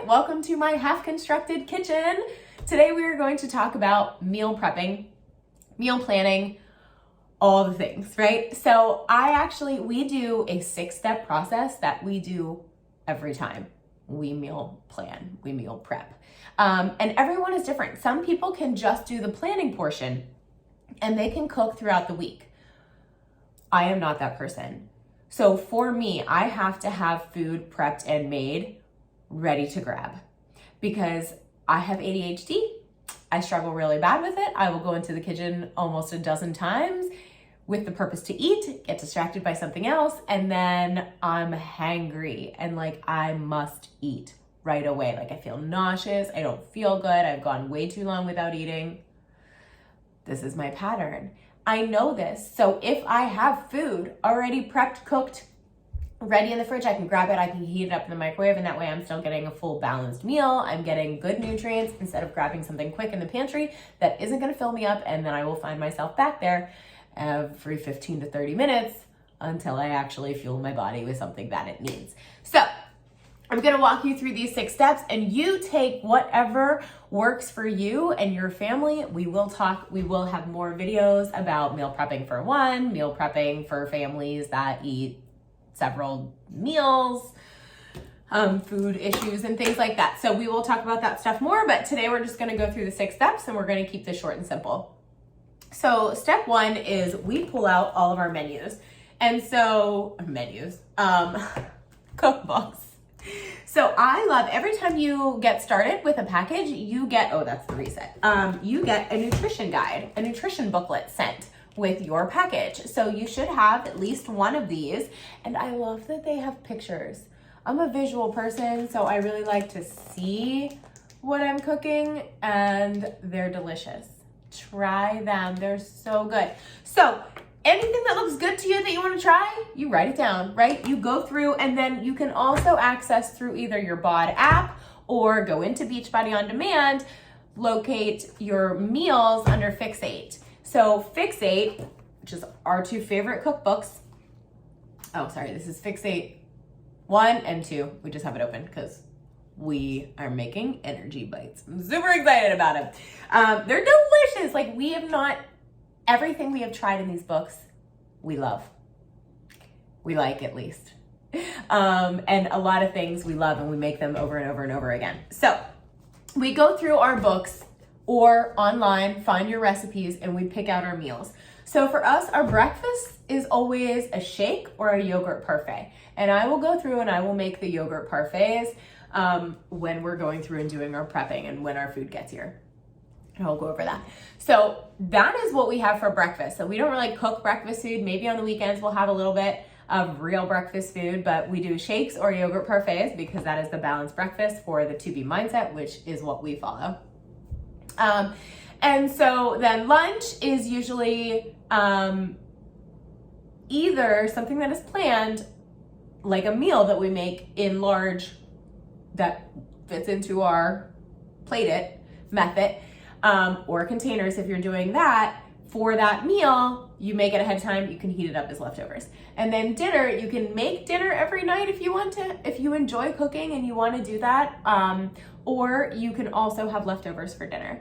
welcome to my half-constructed kitchen. Today we are going to talk about meal prepping, meal planning, all the things, right? So we do a 6-step process that we do every time we meal plan, we meal prep. And everyone is different. Some people can just do the planning portion and they can cook throughout the week. I am not that person. So for me, I have to have food prepped and made ready to grab because I have ADHD. I struggle really bad with it. I will go into the kitchen almost a dozen times with the purpose to eat, get distracted by something else, and then I'm hangry and I must eat right away. I feel nauseous, I don't feel good, I've gone way too long without eating. This is my pattern. I know this. So if I have food already prepped, cooked, ready in the fridge, I can grab it, I can heat it up in the microwave, and that way I'm still getting a full balanced meal. I'm getting good nutrients instead of grabbing something quick in the pantry that isn't gonna fill me up, and then I will find myself back there every 15 to 30 minutes until I actually fuel my body with something that it needs. So I'm gonna walk you through these 6 steps and you take whatever works for you and your family. We will have more videos about meal prepping for one, meal prepping for families that eat several meals, food issues and things like that. So we will talk about that stuff more, but today we're just gonna go through the 6 steps and we're gonna keep this short and simple. So step 1 is we pull out all of our menus. And so, cookbooks. So I love every time you get started with a package, you get, that's the reset. You get a nutrition guide, a nutrition booklet sent with your package. So you should have at least one of these. And I love that they have pictures. I'm a visual person, so I really like to see what I'm cooking, and they're delicious. Try them, they're so good. So anything that looks good to you that you want to try, you write it down, right? You go through, and then you can also access through either your BOD app or go into Beachbody On Demand, locate your meals under Fixate. So Fixate, which is our 2 favorite cookbooks. This is Fixate 1 and 2. We just have it open because we are making energy bites. I'm super excited about them. They're delicious. Everything we have tried in these books, we love. We like, at least. And a lot of things we love, and we make them over and over and over again. So we go through our books or online, find your recipes, and we pick out our meals. So for us, our breakfast is always a shake or a yogurt parfait. And I will go through and I will make the yogurt parfaits when we're going through and doing our prepping and when our food gets here. And I'll go over that. So that is what we have for breakfast. So we don't really cook breakfast food. Maybe on the weekends we'll have a little bit of real breakfast food, but we do shakes or yogurt parfaits because that is the balanced breakfast for the 2B mindset, which is what we follow. And so then lunch is usually either something that is planned, like a meal that we make in large that fits into our plate it method, or containers. If you're doing that for that meal, you make it ahead of time, you can heat it up as leftovers. And then dinner, you can make dinner every night if you want to, if you enjoy cooking and you want to do that, or you can also have leftovers for dinner.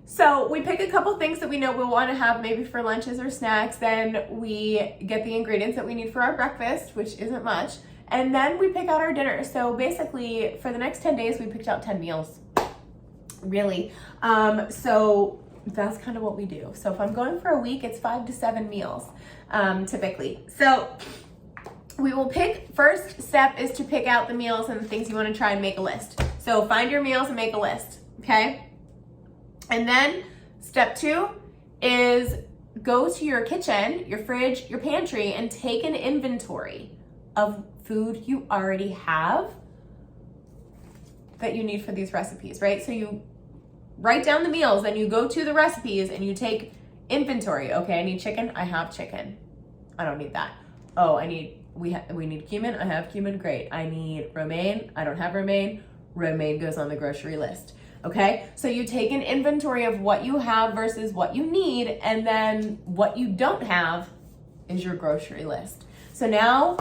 So we pick a couple things that we know we'll want to have maybe for lunches or snacks, then we get the ingredients that we need for our breakfast, which isn't much, and then we pick out our dinner. So basically for the next 10 days, we picked out 10 meals. Really. So that's kind of what we do. So if I'm going for a week, it's 5 to 7 meals, typically. So we will first step is to pick out the meals and the things you want to try and make a list. So find your meals and make a list, okay? And then step 2 is go to your kitchen, your fridge, your pantry, and take an inventory of food you already have that you need for these recipes, right? So you write down the meals, then you go to the recipes and you take inventory. Okay, I need chicken, I have chicken. I don't need that. Oh, we need cumin, I have cumin, great. I need romaine, I don't have romaine. Romaine goes on the grocery list. Okay, so you take an inventory of what you have versus what you need, and then what you don't have is your grocery list. So now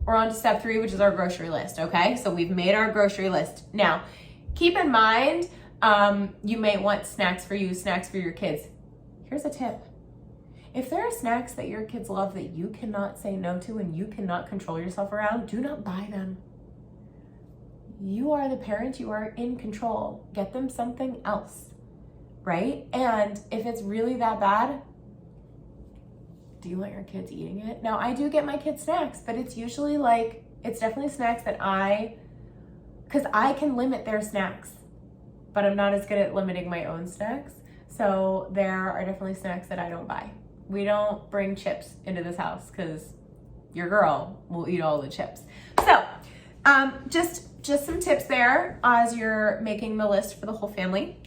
we're on to step 3, which is our grocery list, okay? So we've made our grocery list. Now, keep in mind, you may want snacks for you, snacks for your kids. Here's a tip. If there are snacks that your kids love that you cannot say no to and you cannot control yourself around, do not buy them. You are the parent, you are in control. Get them something else, right? And if it's really that bad, do you want your kids eating it? Now, I do get my kids snacks, but it's usually like, it's definitely snacks that because I can limit their snacks, but I'm not as good at limiting my own snacks. So there are definitely snacks that I don't buy. We don't bring chips into this house because your girl will eat all the chips. So just some tips there as you're making the list for the whole family.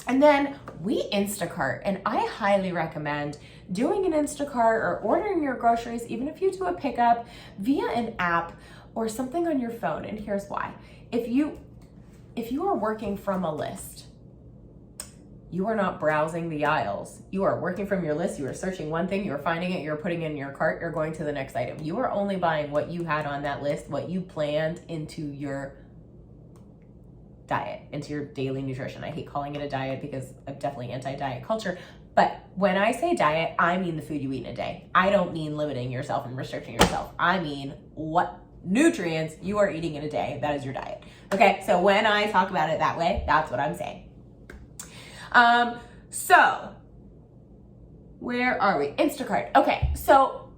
And then we Instacart, and I highly recommend doing an Instacart or ordering your groceries, even if you do a pickup via an app or something on your phone. And here's why. If you are working from a list, you are not browsing the aisles. You are working from your list. You are searching one thing, you're finding it, you're putting it in your cart, you're going to the next item. You are only buying what you had on that list, what you planned into your diet, into your daily nutrition. I hate calling it a diet because I'm definitely anti-diet culture. But when I say diet, I mean the food you eat in a day. I don't mean limiting yourself and restricting yourself. I mean what nutrients you are eating in a day. That is your diet. Okay, so when I talk about it that way, that's what I'm saying. So where are we? Instacart. Okay, so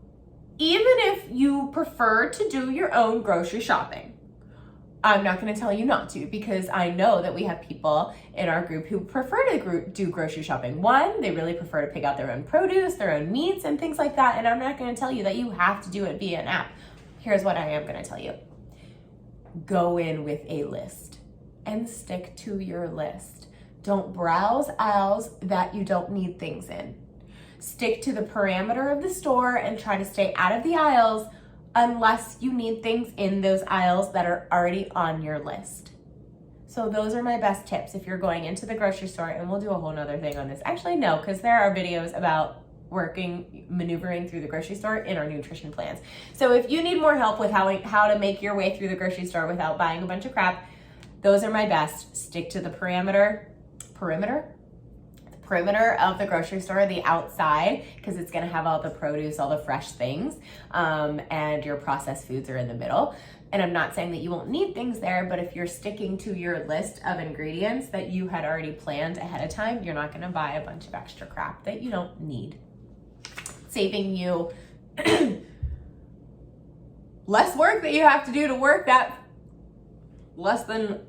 even if you prefer to do your own grocery shopping, I'm not going to tell you not to, because I know that we have people in our group who prefer to do grocery shopping. One, they really prefer to pick out their own produce, their own meats and things like that. And I'm not going to tell you that you have to do it via an app. Here's what I am going to tell you. Go in with a list and stick to your list. Don't browse aisles that you don't need things in. Stick to the parameter of the store and try to stay out of the aisles unless you need things in those aisles that are already on your list. So those are my best tips if you're going into the grocery store, and we'll do a whole nother thing on this. Actually, no, because there are videos about maneuvering through the grocery store in our nutrition plans. So if you need more help with how to make your way through the grocery store without buying a bunch of crap, those are my best. Stick to the perimeter of the grocery store, the outside, because it's going to have all the produce, all the fresh things, and your processed foods are in the middle. And I'm not saying that you won't need things there, but if you're sticking to your list of ingredients that you had already planned ahead of time, you're not going to buy a bunch of extra crap that you don't need. Saving you less work that you have to do to work that less than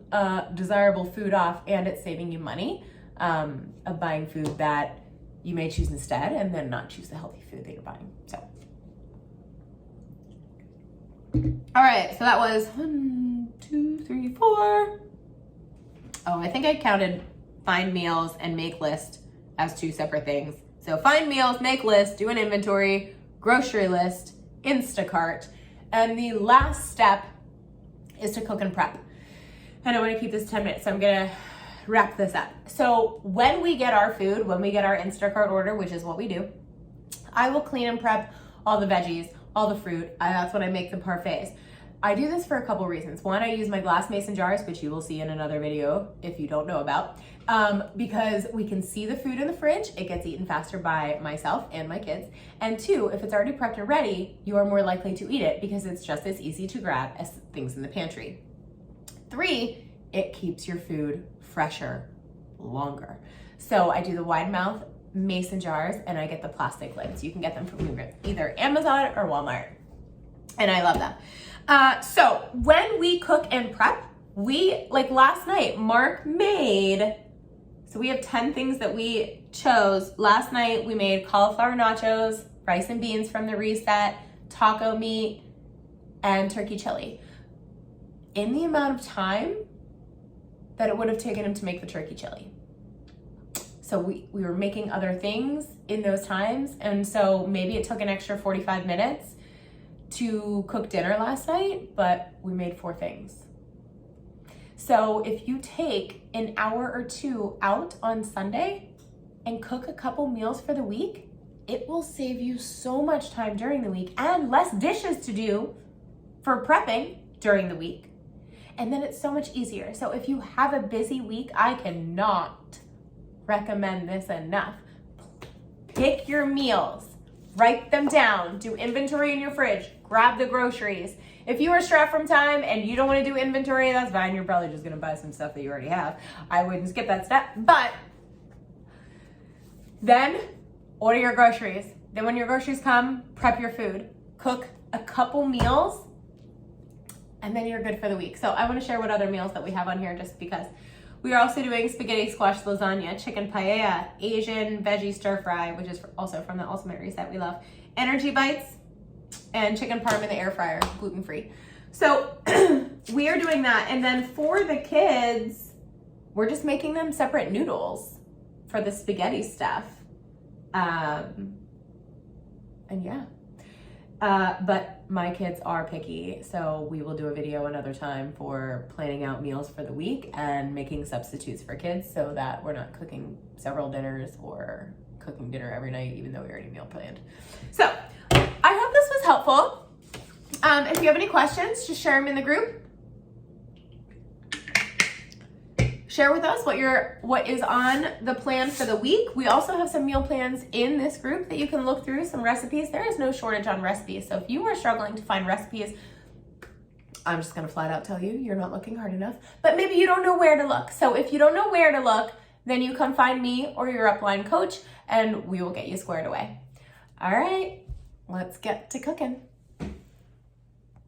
desirable food off, and it's saving you money of buying food that you may choose instead and then not choose the healthy food that you're buying. So, all right, so that was 1, 2, 3, 4. Oh, I think I counted find meals and make list as 2 separate things. So find meals, make list, do an inventory, grocery list, Instacart, and the last step is to cook and prep. And I want to keep this 10 minutes, so I'm gonna wrap this up. So when we get our food, when we get our Instacart order, which is what we do, I will clean and prep all the veggies, all the fruit. That's when I make the parfaits. I do this for a couple reasons. One, I use my glass mason jars, which you will see in another video if you don't know about, because we can see the food in the fridge. It gets eaten faster by myself and my kids. And 2, if it's already prepped and ready, you are more likely to eat it because it's just as easy to grab as things in the pantry. 3, it keeps your food fresher longer. So I do the wide mouth mason jars and I get the plastic lids. You can get them from either Amazon or Walmart. And I love them. So when we cook and prep, like last night, Mark made, so we have 10 things that we chose. Last night we made cauliflower nachos, rice and beans from the Reset, taco meat, and turkey chili. In the amount of time that it would have taken him to make the turkey chili. So we were making other things in those times. And so maybe it took an extra 45 minutes to cook dinner last night, but we made 4 things. So if you take an hour or 2 out on Sunday and cook a couple meals for the week, it will save you so much time during the week and less dishes to do for prepping during the week. And then it's so much easier. So if you have a busy week, I cannot recommend this enough. Pick your meals, write them down, do inventory in your fridge, grab the groceries. If you are strapped from time and you don't want to do inventory, that's fine. You're probably just going to buy some stuff that you already have. I wouldn't skip that step. But then order your groceries. Then when your groceries come, prep your food. Cook a couple meals, and then you're good for the week. So I want to share what other meals that we have on here just because. We are also doing spaghetti squash lasagna, chicken paella, Asian veggie stir fry, which is also from the Ultimate Reset we love, energy bites, and chicken parm in the air fryer, gluten-free. So we are doing that. And then for the kids, we're just making them separate noodles for the spaghetti stuff. And yeah. But my kids are picky, so we will do a video another time for planning out meals for the week and making substitutes for kids so that we're not cooking several dinners or cooking dinner every night, even though we already meal planned. So I hope this was helpful. If you have any questions, just share them in the group. Share with us what is on the plan for the week. We also have some meal plans in this group that you can look through, some recipes. There is no shortage on recipes. So if you are struggling to find recipes, I'm just gonna flat out tell you, you're not looking hard enough, but maybe you don't know where to look. So if you don't know where to look, then you come find me or your upline coach and we will get you squared away. All right, let's get to cooking.